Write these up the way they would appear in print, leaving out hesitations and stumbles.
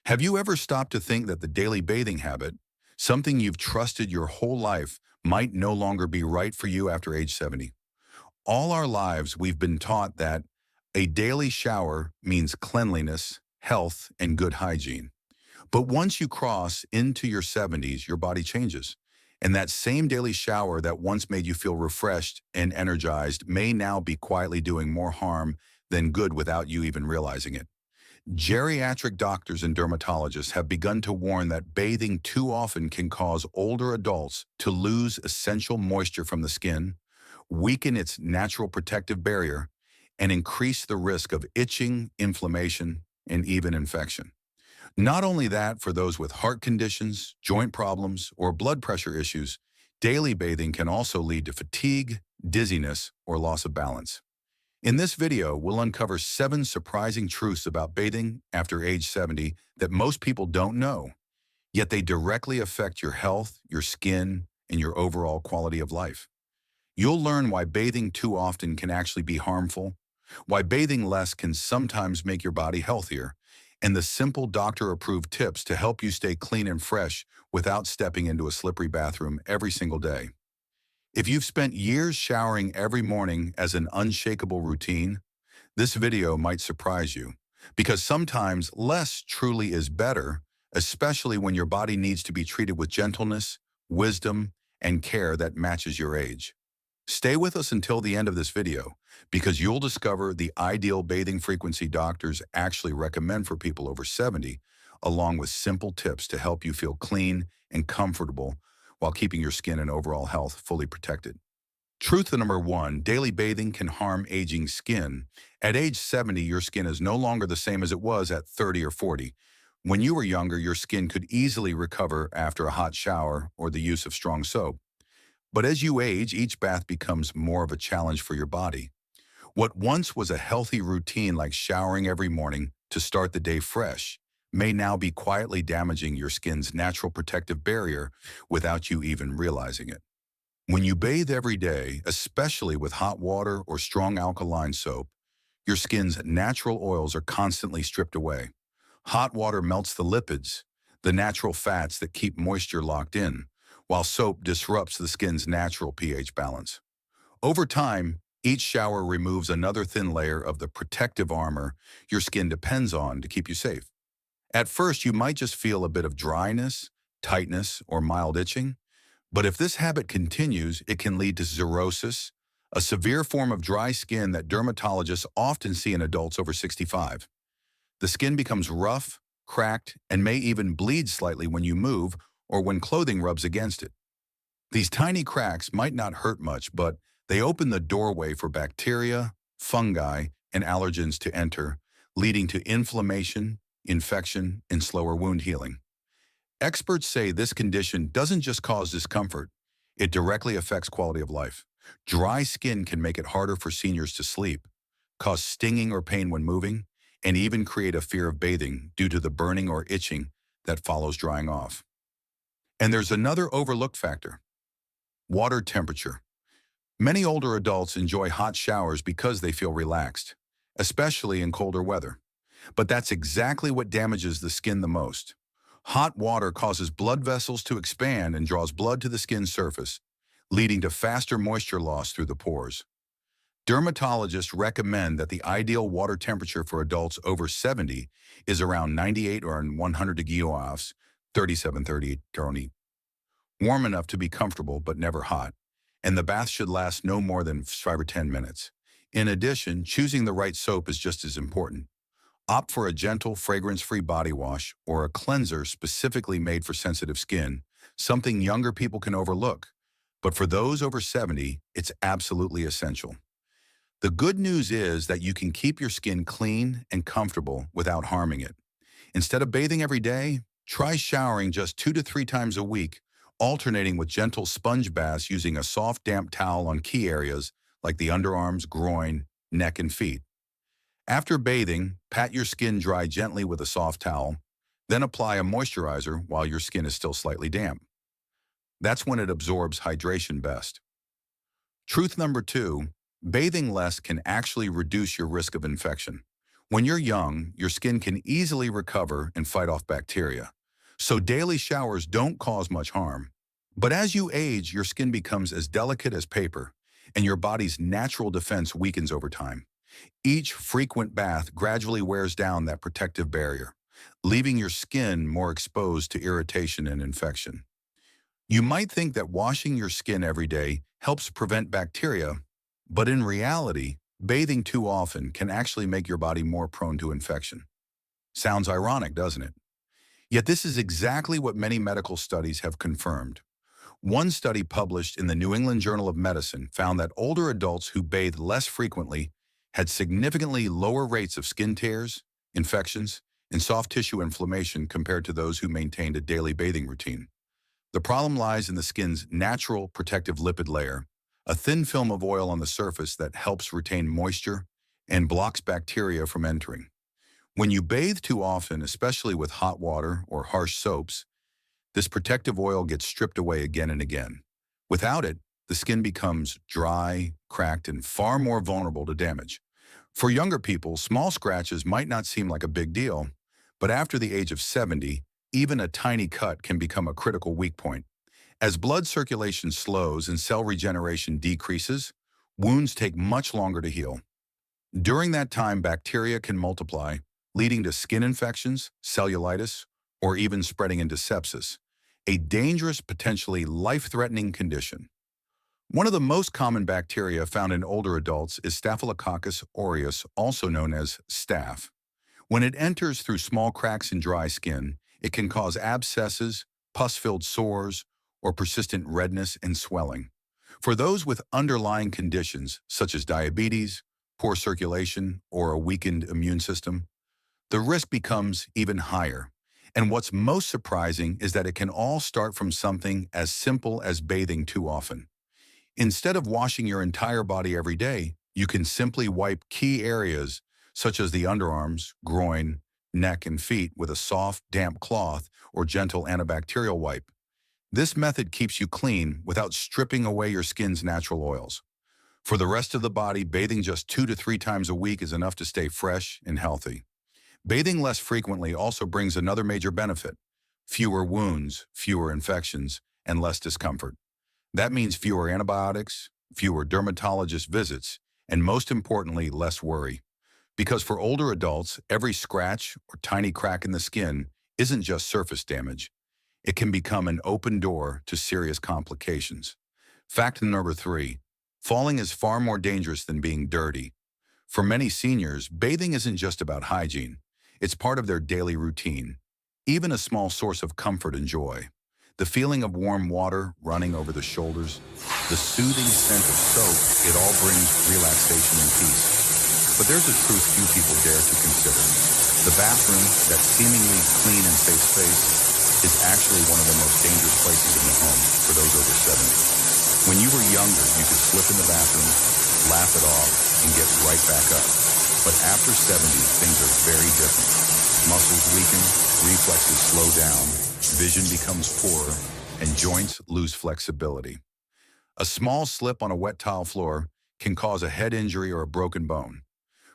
Have you ever stopped to think that the daily bathing habit, something you've trusted your whole life, might no longer be right for you after age 70? All our lives, we've been taught that a daily shower means cleanliness, health, and good hygiene. But once you cross into your 70s, your body changes. And that same daily shower that once made you feel refreshed and energized may now be quietly doing more harm than good without you even realizing it. Geriatric doctors and dermatologists have begun to warn that bathing too often can cause older adults to lose essential moisture from the skin, weaken its natural protective barrier, and increase the risk of itching, inflammation, and even infection. Not only that, for those with heart conditions, joint problems, or blood pressure issues, daily bathing can also lead to fatigue, dizziness, or loss of balance. In this video, we'll uncover 7 surprising truths about bathing after age 70 that most people don't know, yet they directly affect your health, your skin, and your overall quality of life. You'll learn why bathing too often can actually be harmful, why bathing less can sometimes make your body healthier, and the simple doctor-approved tips to help you stay clean and fresh without stepping into a slippery bathroom every single day. If you've spent years showering every morning as an unshakable routine, this video might surprise you, because sometimes less truly is better, especially when your body needs to be treated with gentleness, wisdom, and care that matches your age. Stay with us until the end of this video, because you'll discover the ideal bathing frequency doctors actually recommend for people over 70, along with simple tips to help you feel clean and comfortable while keeping your skin and overall health fully protected. Truth number 1, daily bathing can harm aging skin. At age 70, your skin is no longer the same as it was at 30 or 40. When you were younger, your skin could easily recover after a hot shower or the use of strong soap. But as you age, each bath becomes more of a challenge for your body. What once was a healthy routine like showering every morning to start the day fresh may now be quietly damaging your skin's natural protective barrier without you even realizing it. When you bathe every day, especially with hot water or strong alkaline soap, your skin's natural oils are constantly stripped away. Hot water melts the lipids, the natural fats that keep moisture locked in, while soap disrupts the skin's natural pH balance. Over time, each shower removes another thin layer of the protective armor your skin depends on to keep you safe. At first, you might just feel a bit of dryness, tightness, or mild itching, but if this habit continues, it can lead to xerosis, a severe form of dry skin that dermatologists often see in adults over 65. The skin becomes rough, cracked, and may even bleed slightly when you move or when clothing rubs against it. These tiny cracks might not hurt much, but they open the doorway for bacteria, fungi, and allergens to enter, leading to inflammation, infection, and slower wound healing. Experts say this condition doesn't just cause discomfort, it directly affects quality of life. Dry skin can make it harder for seniors to sleep, cause stinging or pain when moving, and even create a fear of bathing due to the burning or itching that follows drying off. And there's another overlooked factor: water temperature. Many older adults enjoy hot showers because they feel relaxed, especially in colder weather. But that's exactly what damages the skin the most. Hot water causes blood vessels to expand and draws blood to the skin's surface, leading to faster moisture loss through the pores. Dermatologists recommend that the ideal water temperature for adults over 70 is around 98 or 100 degrees, 37-38 Fahrenheit, warm enough to be comfortable but never hot, and the bath should last no more than 5 or 10 minutes. In addition, choosing the right soap is just as important. Opt for a gentle, fragrance-free body wash or a cleanser specifically made for sensitive skin, something younger people can overlook. But for those over 70, it's absolutely essential. The good news is that you can keep your skin clean and comfortable without harming it. Instead of bathing every day, try showering just 2 to 3 times a week, alternating with gentle sponge baths using a soft, damp towel on key areas like the underarms, groin, neck, and feet. After bathing, pat your skin dry gently with a soft towel, then apply a moisturizer while your skin is still slightly damp. That's when it absorbs hydration best. Truth number 2, bathing less can actually reduce your risk of infection. When you're young, your skin can easily recover and fight off bacteria, so daily showers don't cause much harm. But as you age, your skin becomes as delicate as paper, and your body's natural defense weakens over time. Each frequent bath gradually wears down that protective barrier, leaving your skin more exposed to irritation and infection. You might think that washing your skin every day helps prevent bacteria, but in reality, bathing too often can actually make your body more prone to infection. Sounds ironic, doesn't it? Yet this is exactly what many medical studies have confirmed. One study published in the New England Journal of Medicine found that older adults who bathed less frequently had significantly lower rates of skin tears, infections, and soft tissue inflammation compared to those who maintained a daily bathing routine. The problem lies in the skin's natural protective lipid layer, a thin film of oil on the surface that helps retain moisture and blocks bacteria from entering. When you bathe too often, especially with hot water or harsh soaps, this protective oil gets stripped away again and again. Without it, the skin becomes dry, cracked, and far more vulnerable to damage. For younger people, small scratches might not seem like a big deal, but after the age of 70, even a tiny cut can become a critical weak point. As blood circulation slows and cell regeneration decreases, wounds take much longer to heal. During that time, bacteria can multiply, leading to skin infections, cellulitis, or even spreading into sepsis, a dangerous, potentially life-threatening condition. One of the most common bacteria found in older adults is Staphylococcus aureus, also known as staph. When it enters through small cracks in dry skin, it can cause abscesses, pus-filled sores, or persistent redness and swelling. For those with underlying conditions such as diabetes, poor circulation, or a weakened immune system, the risk becomes even higher. And what's most surprising is that it can all start from something as simple as bathing too often. Instead of washing your entire body every day, you can simply wipe key areas such as the underarms, groin, neck, and feet with a soft, damp cloth or gentle antibacterial wipe. This method keeps you clean without stripping away your skin's natural oils. For the rest of the body, bathing just 2 to 3 times a week is enough to stay fresh and healthy. Bathing less frequently also brings another major benefit: fewer wounds, fewer infections, and less discomfort. That means fewer antibiotics, fewer dermatologist visits, and most importantly, less worry. Because for older adults, every scratch or tiny crack in the skin isn't just surface damage. It can become an open door to serious complications. Fact number 3, falling is far more dangerous than being dirty. For many seniors, bathing isn't just about hygiene. It's part of their daily routine, even a small source of comfort and joy. The feeling of warm water running over the shoulders, the soothing scent of soap, it all brings relaxation and peace. But there's a truth few people dare to consider. The bathroom, that seemingly clean and safe space, is actually one of the most dangerous places in the home for those over 70. When you were younger, you could slip in the bathroom, laugh it off, and get right back up. But after 70, things are very different. Muscles weaken, reflexes slow down, vision becomes poorer, and joints lose flexibility. A small slip on a wet tile floor can cause a head injury or a broken bone.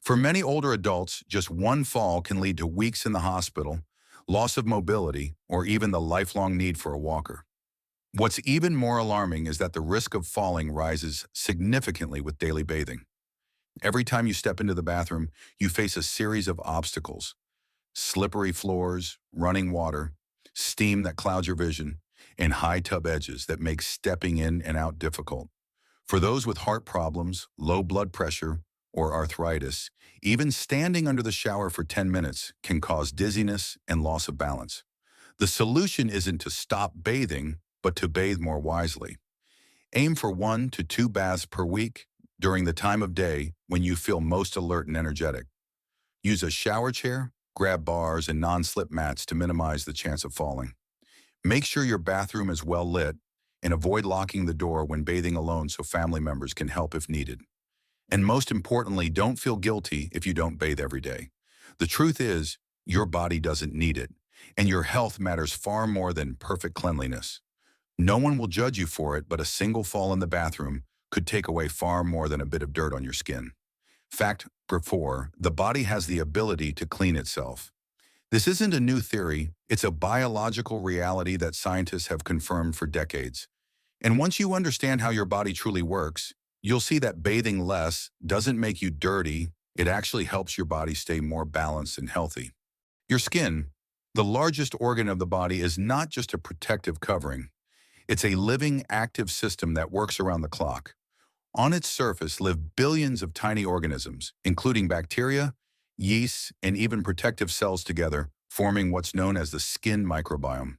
For many older adults, just one fall can lead to weeks in the hospital, loss of mobility, or even the lifelong need for a walker. What's even more alarming is that the risk of falling rises significantly with daily bathing. Every time you step into the bathroom, you face a series of obstacles: slippery floors, running water, steam that clouds your vision, and high tub edges that make stepping in and out difficult. For those with heart problems, low blood pressure, or arthritis, even standing under the shower for 10 minutes can cause dizziness and loss of balance. The solution isn't to stop bathing, but to bathe more wisely. Aim for 1 to 2 baths per week during the time of day when you feel most alert and energetic. Use a shower chair, grab bars, and non-slip mats to minimize the chance of falling. Make sure your bathroom is well lit and avoid locking the door when bathing alone so family members can help if needed. And most importantly, don't feel guilty if you don't bathe every day. The truth is, your body doesn't need it, and your health matters far more than perfect cleanliness. No one will judge you for it, but a single fall in the bathroom could take away far more than a bit of dirt on your skin. Fact number 4, the body has the ability to clean itself. This isn't a new theory, it's a biological reality that scientists have confirmed for decades. And once you understand how your body truly works, you'll see that bathing less doesn't make you dirty, it actually helps your body stay more balanced and healthy. Your skin, the largest organ of the body, is not just a protective covering. It's a living, active system that works around the clock. On its surface live billions of tiny organisms, including bacteria, yeasts, and even protective cells together, forming what's known as the skin microbiome.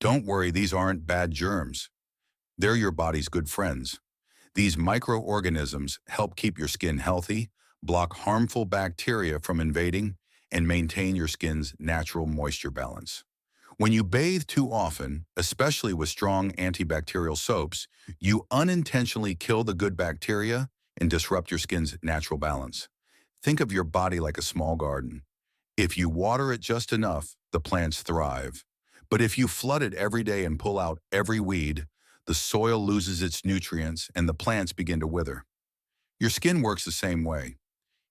Don't worry, these aren't bad germs. They're your body's good friends. These microorganisms help keep your skin healthy, block harmful bacteria from invading, and maintain your skin's natural moisture balance. When you bathe too often, especially with strong antibacterial soaps, you unintentionally kill the good bacteria and disrupt your skin's natural balance. Think of your body like a small garden. If you water it just enough, the plants thrive. But if you flood it every day and pull out every weed, the soil loses its nutrients and the plants begin to wither. Your skin works the same way.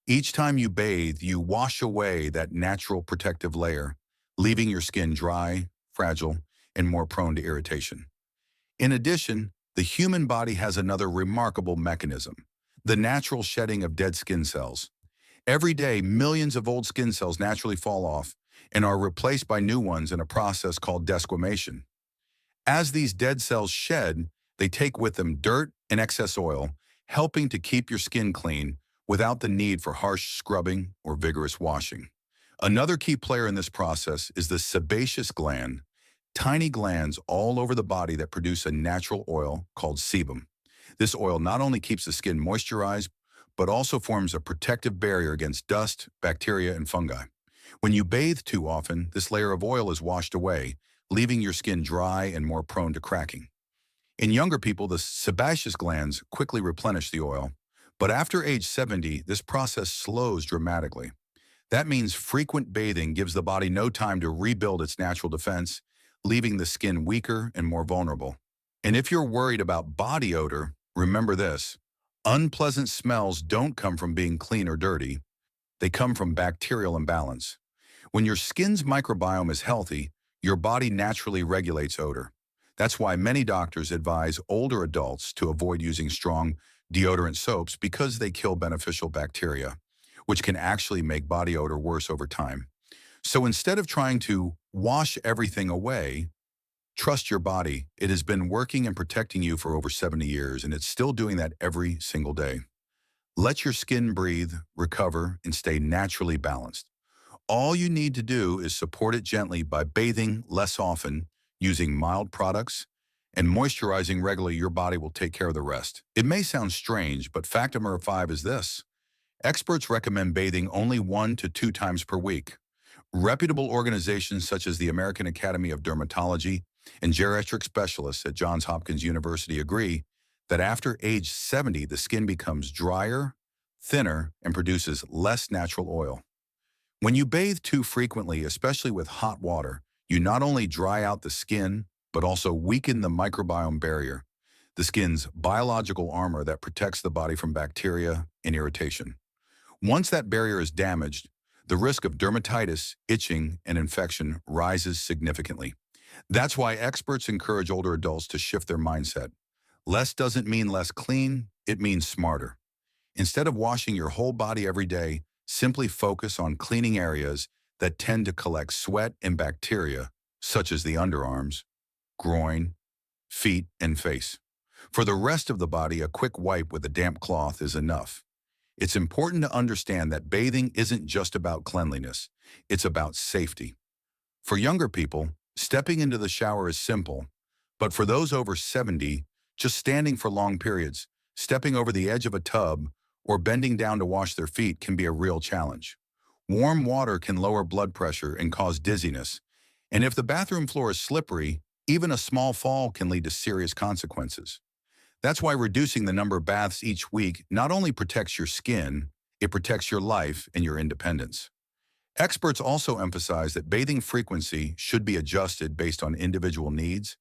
Each time you bathe, you wash away that natural protective layer, leaving your skin dry, fragile, and more prone to irritation. In addition, the human body has another remarkable mechanism, the natural shedding of dead skin cells. Every day, millions of old skin cells naturally fall off and are replaced by new ones in a process called desquamation. As these dead cells shed, they take with them dirt and excess oil, helping to keep your skin clean without the need for harsh scrubbing or vigorous washing. Another key player in this process is the sebaceous gland, tiny glands all over the body that produce a natural oil called sebum. This oil not only keeps the skin moisturized, but also forms a protective barrier against dust, bacteria, and fungi. When you bathe too often, this layer of oil is washed away, leaving your skin dry and more prone to cracking. In younger people, the sebaceous glands quickly replenish the oil, but after age 70, this process slows dramatically. That means frequent bathing gives the body no time to rebuild its natural defense, leaving the skin weaker and more vulnerable. And if you're worried about body odor, remember this. Unpleasant smells don't come from being clean or dirty. They come from bacterial imbalance. When your skin's microbiome is healthy, your body naturally regulates odor. That's why many doctors advise older adults to avoid using strong deodorant soaps because they kill beneficial bacteria, which can actually make body odor worse over time. So instead of trying to wash everything away, trust your body. It has been working and protecting you for over 70 years, and it's still doing that every single day. Let your skin breathe, recover, and stay naturally balanced. All you need to do is support it gently by bathing less often, using mild products, and moisturizing regularly. Your body will take care of the rest. It may sound strange, but fact number 5 is this. Experts recommend bathing only 1 to 2 times per week. Reputable organizations such as the American Academy of Dermatology and geriatric specialists at Johns Hopkins University agree that after age 70, the skin becomes drier, thinner, and produces less natural oil. When you bathe too frequently, especially with hot water, you not only dry out the skin, but also weaken the microbiome barrier, the skin's biological armor that protects the body from bacteria and irritation. Once that barrier is damaged, the risk of dermatitis, itching, and infection rises significantly. That's why experts encourage older adults to shift their mindset. Less doesn't mean less clean, it means smarter. Instead of washing your whole body every day, simply focus on cleaning areas that tend to collect sweat and bacteria, such as the underarms, groin, feet, and face. For the rest of the body, a quick wipe with a damp cloth is enough. It's important to understand that bathing isn't just about cleanliness, it's about safety. For younger people, stepping into the shower is simple, but for those over 70, just standing for long periods, stepping over the edge of a tub, or bending down to wash their feet can be a real challenge. Warm water can lower blood pressure and cause dizziness, and if the bathroom floor is slippery, even a small fall can lead to serious consequences. That's why reducing the number of baths each week not only protects your skin, it protects your life and your independence. Experts also emphasize that bathing frequency should be adjusted based on individual needs,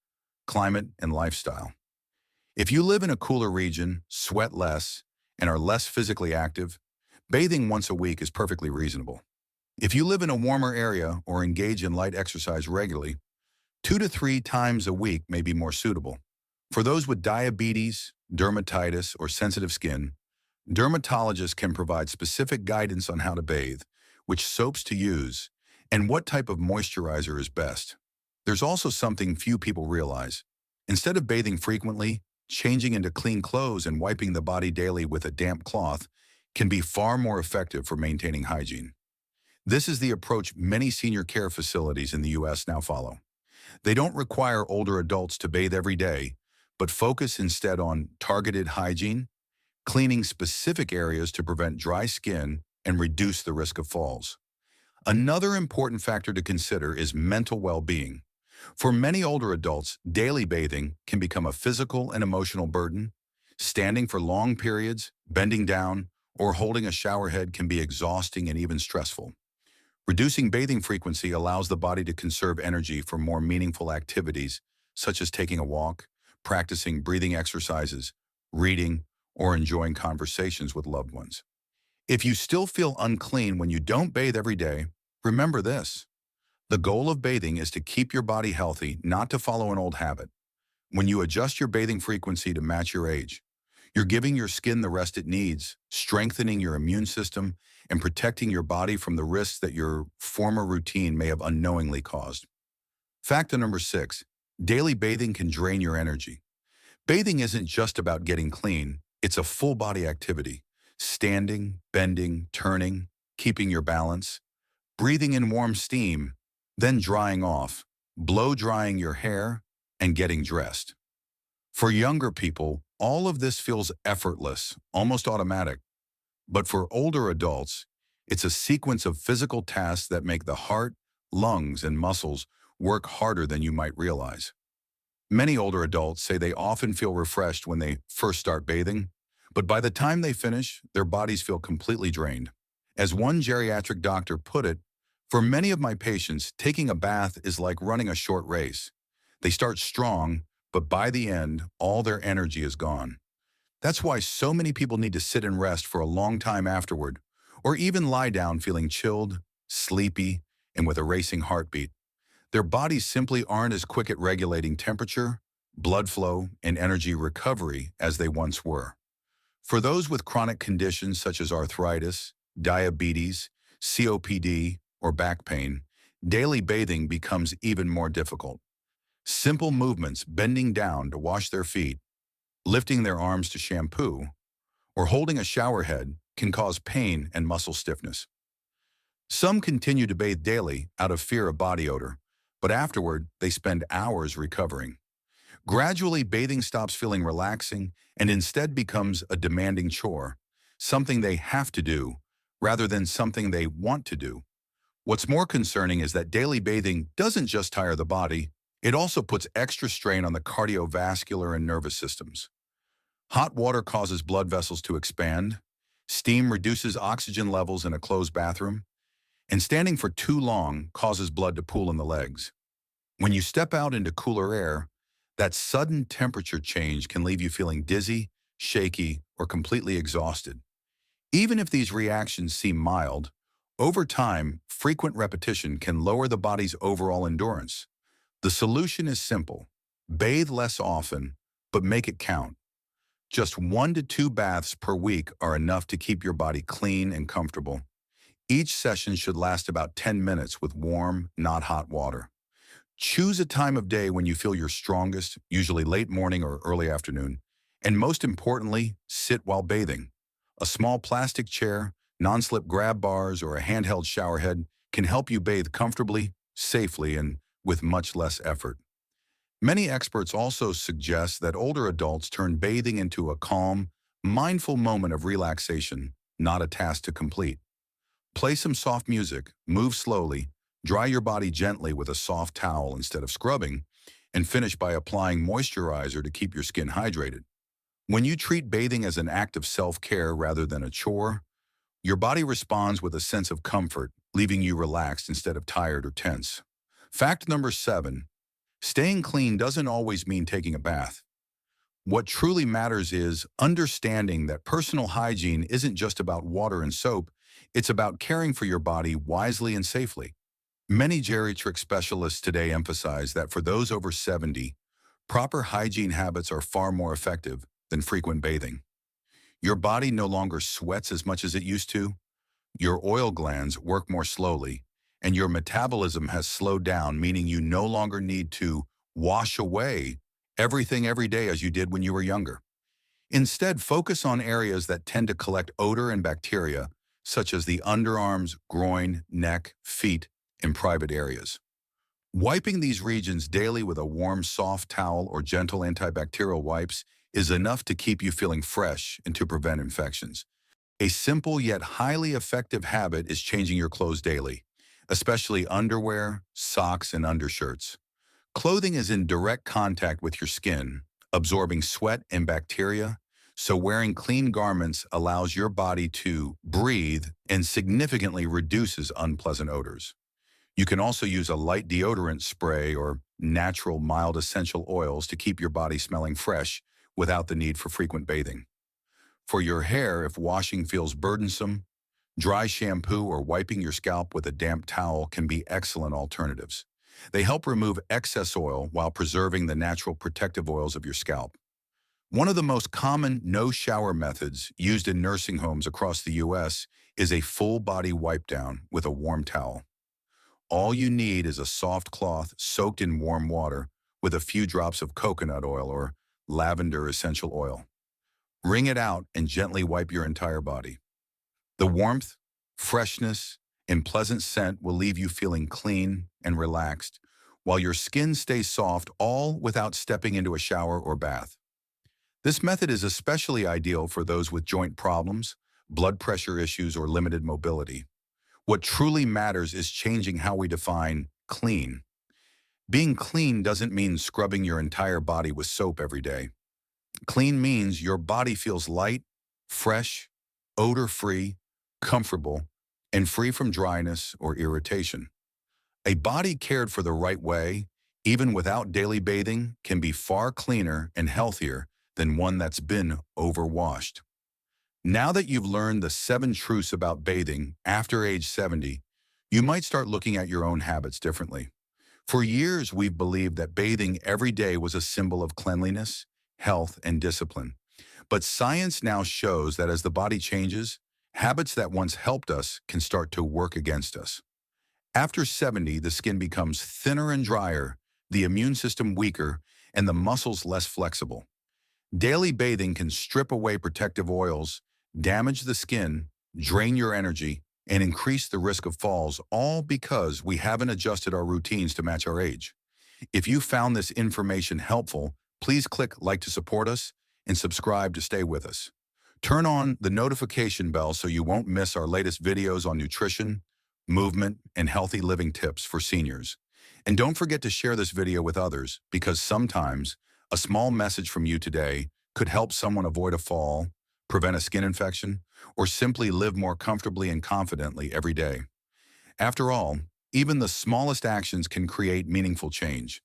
climate, and lifestyle. If you live in a cooler region, sweat less, and are less physically active, Bathing once a week is perfectly reasonable. If you live in a warmer area or engage in light exercise regularly, 2 to 3 times a week may be more suitable. For those with diabetes, dermatitis, or sensitive skin, dermatologists can provide specific guidance on how to bathe, which soaps to use, and what type of moisturizer is best. There's also something few people realize. Instead of bathing frequently, changing into clean clothes and wiping the body daily with a damp cloth can be far more effective for maintaining hygiene. This is the approach many senior care facilities in the U.S. now follow. They don't require older adults to bathe every day, but focus instead on targeted hygiene, cleaning specific areas to prevent dry skin and reduce the risk of falls. Another important factor to consider is mental well-being. For many older adults, daily bathing can become a physical and emotional burden. Standing for long periods, bending down, or holding a shower head can be exhausting and even stressful. Reducing bathing frequency allows the body to conserve energy for more meaningful activities, such as taking a walk, practicing breathing exercises, reading, or enjoying conversations with loved ones. If you still feel unclean when you don't bathe every day, remember this. The goal of bathing is to keep your body healthy, not to follow an old habit. When you adjust your bathing frequency to match your age, you're giving your skin the rest it needs, strengthening your immune system, and protecting your body from the risks that your former routine may have unknowingly caused. Factor number 6, daily bathing can drain your energy. Bathing isn't just about getting clean, it's a full body activity. Standing, bending, turning, keeping your balance, breathing in warm steam, then drying off, blow drying your hair, and getting dressed. For younger people, all of this feels effortless, almost automatic. But for older adults, it's a sequence of physical tasks that make the heart, lungs, and muscles work harder than you might realize. Many older adults say they often feel refreshed when they first start bathing, but by the time they finish, their bodies feel completely drained. As one geriatric doctor put it, for many of my patients, taking a bath is like running a short race. They start strong, but by the end, all their energy is gone. That's why so many people need to sit and rest for a long time afterward, or even lie down feeling chilled, sleepy, and with a racing heartbeat. Their bodies simply aren't as quick at regulating temperature, blood flow, and energy recovery as they once were. For those with chronic conditions such as arthritis, diabetes, COPD, or back pain, daily bathing becomes even more difficult. Simple movements, bending down to wash their feet, lifting their arms to shampoo, or holding a shower head can cause pain and muscle stiffness. Some continue to bathe daily out of fear of body odor, but afterward they spend hours recovering. Gradually, bathing stops feeling relaxing and instead becomes a demanding chore, something they have to do rather than something they want to do. What's more concerning is that daily bathing doesn't just tire the body, it also puts extra strain on the cardiovascular and nervous systems. Hot water causes blood vessels to expand, steam reduces oxygen levels in a closed bathroom, and standing for too long causes blood to pool in the legs. When you step out into cooler air, that sudden temperature change can leave you feeling dizzy, shaky, or completely exhausted. Even if these reactions seem mild, over time, frequent repetition can lower the body's overall endurance. The solution is simple. Bathe less often, but make it count. Just 1 to 2 baths per week are enough to keep your body clean and comfortable. Each session should last about 10 minutes with warm, not hot water. Choose a time of day when you feel your strongest, usually late morning or early afternoon. And most importantly, sit while bathing. A small plastic chair, non-slip grab bars, or a handheld shower head can help you bathe comfortably, safely, and with much less effort. Many experts also suggest that older adults turn bathing into a calm, mindful moment of relaxation, not a task to complete. Play some soft music, move slowly, dry your body gently with a soft towel instead of scrubbing, and finish by applying moisturizer to keep your skin hydrated. When you treat bathing as an act of self-care rather than a chore, your body responds with a sense of comfort, leaving you relaxed instead of tired or tense. Fact number 7, staying clean doesn't always mean taking a bath. What truly matters is understanding that personal hygiene isn't just about water and soap, it's about caring for your body wisely and safely. Many geriatric specialists today emphasize that for those over 70, proper hygiene habits are far more effective than frequent bathing. Your body no longer sweats as much as it used to, your oil glands work more slowly, and your metabolism has slowed down, meaning you no longer need to wash away everything every day as you did when you were younger. Instead, focus on areas that tend to collect odor and bacteria, such as the underarms, groin, neck, feet, and private areas. Wiping these regions daily with a warm, soft towel or gentle antibacterial wipes is enough to keep you feeling fresh and to prevent infections. A simple yet highly effective habit is changing your clothes daily, especially underwear, socks, and undershirts. Clothing is in direct contact with your skin, absorbing sweat and bacteria, so wearing clean garments allows your body to breathe and significantly reduces unpleasant odors. You can also use a light deodorant spray or natural mild essential oils to keep your body smelling fresh without the need for frequent bathing. For your hair, if washing feels burdensome, dry shampoo or wiping your scalp with a damp towel can be excellent alternatives. They help remove excess oil while preserving the natural protective oils of your scalp. One of the most common no-shower methods used in nursing homes across the U.S. is a full-body wipe down with a warm towel. All you need is a soft cloth soaked in warm water with a few drops of coconut oil or lavender essential oil. Wring it out and gently wipe your entire body. The warmth, freshness, and pleasant scent will leave you feeling clean and relaxed, while your skin stays soft, all without stepping into a shower or bath. This method is especially ideal for those with joint problems, blood pressure issues, or limited mobility. What truly matters is changing how we define clean. Being clean doesn't mean scrubbing your entire body with soap every day. Clean means your body feels light, fresh, odor-free, comfortable, and free from dryness or irritation. A body cared for the right way, even without daily bathing, can be far cleaner and healthier than one that's been overwashed. Now that you've learned the 7 truths about bathing after age 70, you might start looking at your own habits differently. For years, we've believed that bathing every day was a symbol of cleanliness, health, and discipline. But science now shows that as the body changes, habits that once helped us can start to work against us. After 70, the skin becomes thinner and drier, the immune system weaker, and the muscles less flexible. Daily bathing can strip away protective oils, damage the skin, drain your energy, and increase the risk of falls, all because we haven't adjusted our routines to match our age. If you found this information helpful, please click like to support us and subscribe to stay with us. Turn on the notification bell so you won't miss our latest videos on nutrition, movement, and healthy living tips for seniors. And don't forget to share this video with others, because sometimes a small message from you today could help someone avoid a fall, prevent a skin infection, or simply live more comfortably and confidently every day. After all, even the smallest actions can create meaningful change.